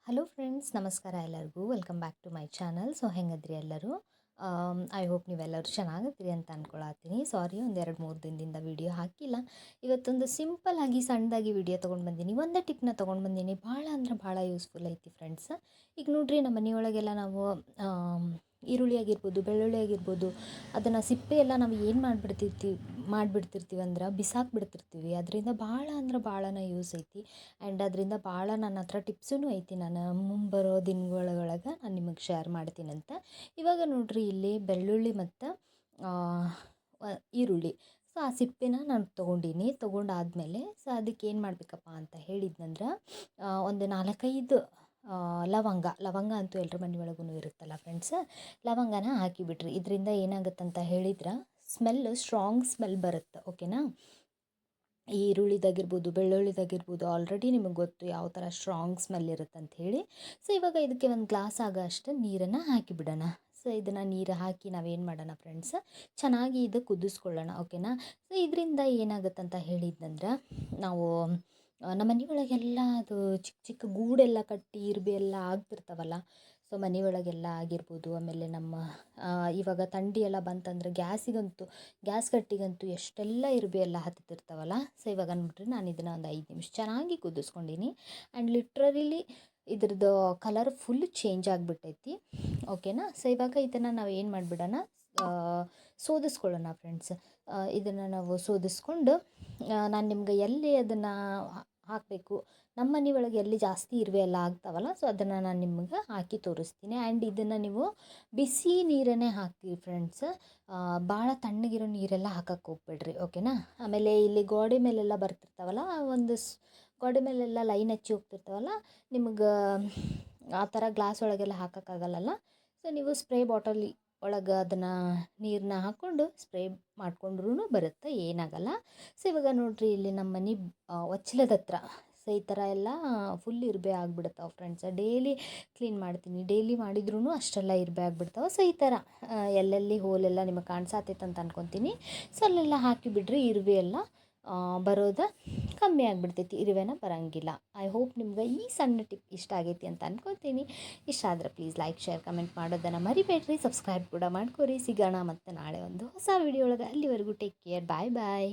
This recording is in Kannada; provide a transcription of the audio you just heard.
ಹಲೋ ಫ್ರೆಂಡ್ಸ್, ನಮಸ್ಕಾರ ಎಲ್ಲರಿಗೂ. Welcome back to my channel. So ಹೆಂಗದ್ರಿ ಎಲ್ಲರೂ? ಐ ಹೋಪ್ ನೀವೆಲ್ಲರೂ ಚೆನ್ನಾಗಿದ್ರಿ ಅಂತ ಅಂದ್ಕೊಳತ್ತೀನಿ. ಸಾರಿ, ಒಂದು 2-3 ದಿನದಿಂದ ವೀಡಿಯೋ ಹಾಕಿಲ್ಲ. ಇವತ್ತೊಂದು ಸಿಂಪಲ್ ಆಗಿ ಸಣ್ಣದಾಗಿ ವೀಡಿಯೋ ತೊಗೊಂಡು ಬಂದೀನಿ. ಒಂದೇ ಟಿಪ್ನ ತೊಗೊಂಡು ಬಂದೀನಿ. ಭಾಳ ಅಂದ್ರೆ ಭಾಳ ಯೂಸ್ಫುಲ್ ಐತಿ ಫ್ರೆಂಡ್ಸ್. ಈಗ ನೋಡ್ರಿ, ನಮ್ಮ ಮನೆಯೊಳಗೆಲ್ಲ ನಾವು ಈರುಳ್ಳಿ ಆಗಿರ್ಬೋದು, ಬೆಳ್ಳುಳ್ಳಿ ಆಗಿರ್ಬೋದು, ಅದನ್ನು ಸಿಪ್ಪೆ ಎಲ್ಲ ನಾವು ಏನು ಮಾಡಿಬಿಡ್ತಿರ್ತೀವಿ ಅಂದ್ರೆ ಬಿಸಾಕ್ಬಿಡ್ತಿರ್ತೀವಿ. ಅದರಿಂದ ಭಾಳ ಅಂದ್ರೆ ಭಾಳನ ಯೂಸ್ ಐತಿ. ಆ್ಯಂಡ್ ಅದರಿಂದ ಭಾಳ ನನ್ನ ಹತ್ರ ಟಿಪ್ಸೂ ಐತಿ. ನಾನು ಮುಂಬರೋ ದಿನಗಳೊಳಗೆ ನಾನು ನಿಮಗೆ ಶೇರ್ ಮಾಡ್ತೀನಂತ. ಇವಾಗ ನೋಡ್ರಿ, ಇಲ್ಲಿ ಬೆಳ್ಳುಳ್ಳಿ ಮತ್ತು ಈರುಳ್ಳಿ, ಸೊ ಆ ಸಿಪ್ಪೆನ ನಾನು ತೊಗೊಂಡಾದ್ಮೇಲೆ ಸೊ ಅದಕ್ಕೆ ಏನು ಮಾಡಬೇಕಪ್ಪ ಅಂತ ಹೇಳಿದ್ನಂದ್ರೆ, ಒಂದು 4-5 ಲವಂಗ ಅಂತೂ ಎಲ್ಲರ ಮನೆ ಒಳಗೂ ಇರುತ್ತಲ್ಲ ಫ್ರೆಂಡ್ಸ್. ಲವಂಗನ ಹಾಕಿಬಿಟ್ರಿ. ಇದರಿಂದ ಏನಾಗುತ್ತಂತ ಹೇಳಿದ್ರೆ ಸ್ಟ್ರಾಂಗ್ ಸ್ಮೆಲ್ ಬರುತ್ತೆ. ಓಕೆನಾ? ಈ ಈರುಳ್ಳಿದಾಗಿರ್ಬೋದು, ಬೆಳ್ಳುಳ್ಳಿದಾಗಿರ್ಬೋದು, ಆಲ್ರೆಡಿ ನಿಮಗೆ ಗೊತ್ತು ಯಾವ ಥರ ಸ್ಟ್ರಾಂಗ್ ಸ್ಮೆಲ್ ಇರುತ್ತೆ ಅಂತ ಹೇಳಿ. ಸೊ ಇವಾಗ ಇದಕ್ಕೆ ಒಂದು ಗ್ಲಾಸ್ ಆಗೋ ಅಷ್ಟು ನೀರನ್ನು ಹಾಕಿಬಿಡೋಣ. ಸೊ ಇದನ್ನು ನೀರು ಹಾಕಿ ನಾವೇನು ಮಾಡೋಣ ಫ್ರೆಂಡ್ಸ್, ಚೆನ್ನಾಗಿ ಇದು ಕುದಿಸ್ಕೊಳ್ಳೋಣ. ಓಕೆನಾ? ಸೊ ಇದರಿಂದ ಏನಾಗುತ್ತಂತ ಹೇಳಿದ್ನಂದ್ರೆ, ನಾವು ನಮ್ಮ ಮನೆಯೊಳಗೆಲ್ಲ ಅದು ಚಿಕ್ಕ ಚಿಕ್ಕ ಗೂಡೆಲ್ಲ ಕಟ್ಟಿ ಇರ್ಬೆ ಎಲ್ಲ ಆಗ್ತಿರ್ತಾವಲ್ಲ. ಸೊ ಮನೆಯೊಳಗೆಲ್ಲ ಆಗಿರ್ಬೋದು, ಆಮೇಲೆ ನಮ್ಮ ಇವಾಗ ಥಂಡಿ ಎಲ್ಲ ಬಂತಂದ್ರೆ ಗ್ಯಾಸ್ ಕಟ್ಟಿಗಂತೂ ಎಷ್ಟೆಲ್ಲ ಇರ್ಬೆ ಎಲ್ಲ ಹತ್ತಿರ್ತಾವಲ್ಲ. ಸೊ ಇವಾಗ ನೋಡ್ರಿ, ನಾನು ಇದನ್ನು ಒಂದು 5 ನಿಮಿಷ ಚೆನ್ನಾಗಿ ಕುದಿಸ್ಕೊಂಡಿನಿ. ಆ್ಯಂಡ್ ಲಿಟ್ರಲಿ ಇದ್ರದ್ದು ಕಲರ್ ಫುಲ್ ಚೇಂಜ್ ಆಗಿಬಿಟ್ಟೈತಿ. ಓಕೆನಾ? ಸೊ ಇವಾಗ ಇದನ್ನು ನಾವು ಏನು ಮಾಡಿಬಿಡೋಣ, ಸೋದಿಸ್ಕೊಳ್ಳೋಣ ಫ್ರೆಂಡ್ಸ್. ಇದನ್ನು ನಾವು ಸೋದಿಸ್ಕೊಂಡು ನಾನು ನಿಮ್ಗೆ ಎಲ್ಲಿ ಅದನ್ನು ಹಾಕಬೇಕು, ನಮ್ಮ ಮನೆ ಒಳಗೆ ಎಲ್ಲಿ ಜಾಸ್ತಿ ಇರುವೆ ಎಲ್ಲ ಆಗ್ತಾವಲ್ಲ, ಸೊ ಅದನ್ನು ನಾನು ನಿಮ್ಗೆ ಹಾಕಿ ತೋರಿಸ್ತೀನಿ. ಆ್ಯಂಡ್ ಇದನ್ನು ನೀವು ಬಿಸಿ ನೀರನ್ನೇ ಹಾಕಿ ಫ್ರೆಂಡ್ಸ್. ಭಾಳ ತಣ್ಣಗಿರೋ ನೀರೆಲ್ಲ ಹಾಕಕ್ಕೆ ಹೋಗ್ಬೇಡ್ರಿ. ಓಕೆನಾ? ಆಮೇಲೆ ಇಲ್ಲಿ ಗೋಡೆ ಮೇಲೆಲ್ಲ ಬರ್ತಿರ್ತಾವಲ್ಲ, ಗೋಡೆ ಮೇಲೆಲ್ಲ ಲೈನ್ ಹಚ್ಚಿ ಹೋಗ್ತಿರ್ತಾವಲ್ಲ, ನಿಮ್ಗೆ ಆ ಥರ ಗ್ಲಾಸ್ ಒಳಗೆಲ್ಲ ಹಾಕೋಕ್ಕಾಗಲ್ಲಲ್ಲ. ಸೊ ನೀವು ಸ್ಪ್ರೇ ಬಾಟಲ್ ಒಳಗೆ ಅದನ್ನು ನೀರನ್ನ ಹಾಕ್ಕೊಂಡು ಸ್ಪ್ರೇ ಮಾಡ್ಕೊಂಡ್ರೂ ಬರುತ್ತೆ, ಏನಾಗಲ್ಲ. ಸೊ ಇವಾಗ ನೋಡ್ರಿ, ಇಲ್ಲಿ ನಮ್ಮ ಮನೆ ಒಚ್ಚಲದ ಹತ್ರ ಸೊ ಈ ಥರ ಎಲ್ಲ ಫುಲ್ ಇರ್ಬೆ ಆಗಿಬಿಡ್ತಾವೆ ಫ್ರೆಂಡ್ಸ್. ಡೈಲಿ ಕ್ಲೀನ್ ಮಾಡ್ತೀನಿ. ಡೈಲಿ ಮಾಡಿದ್ರೂ ಅಷ್ಟೆಲ್ಲ ಇರ್ಬೆ ಆಗಿಬಿಡ್ತಾವೆ. ಸೊ ಈ ಥರ ಎಲ್ಲೆಲ್ಲಿ ಹೋಲೆಲ್ಲ ನಿಮಗೆ ಕಾಣಿಸತ್ತೈತೆ ಅಂತ ಅನ್ಕೊತೀನಿ. ಸೊ ಅಲ್ಲೆಲ್ಲ ಹಾಕಿಬಿಡ್ರಿ, ಇರುವೆ ಎಲ್ಲ ಬರೋದು ಕಮ್ಮಿ ಆಗಿಬಿಡ್ತೈತಿ, ಇರುವೆನ ಬರೋಂಗಿಲ್ಲ. ಐ ಹೋಪ್ ನಿಮ್ಗೆ ಈ ಸಣ್ಣ ಟಿಪ್ ಇಷ್ಟ ಆಗೈತಿ ಅಂತ ಅನ್ಕೊತೀನಿ. ಇಷ್ಟ ಆದರೆ ಪ್ಲೀಸ್ ಲೈಕ್, ಶೇರ್, ಕಮೆಂಟ್ ಮಾಡೋದನ್ನು ಮರಿಬೇಡ್ರಿ. ಸಬ್ಸ್ಕ್ರೈಬ್ ಕೂಡ ಮಾಡ್ಕೊರಿ. ಸಿಗೋಣ ಮತ್ತು ನಾಳೆ ಒಂದು ಹೊಸ ವಿಡಿಯೋ ಒಳಗೆ. ಅಲ್ಲಿವರೆಗೂ ಟೇಕ್ ಕೇರ್. ಬಾಯ್ ಬಾಯ್.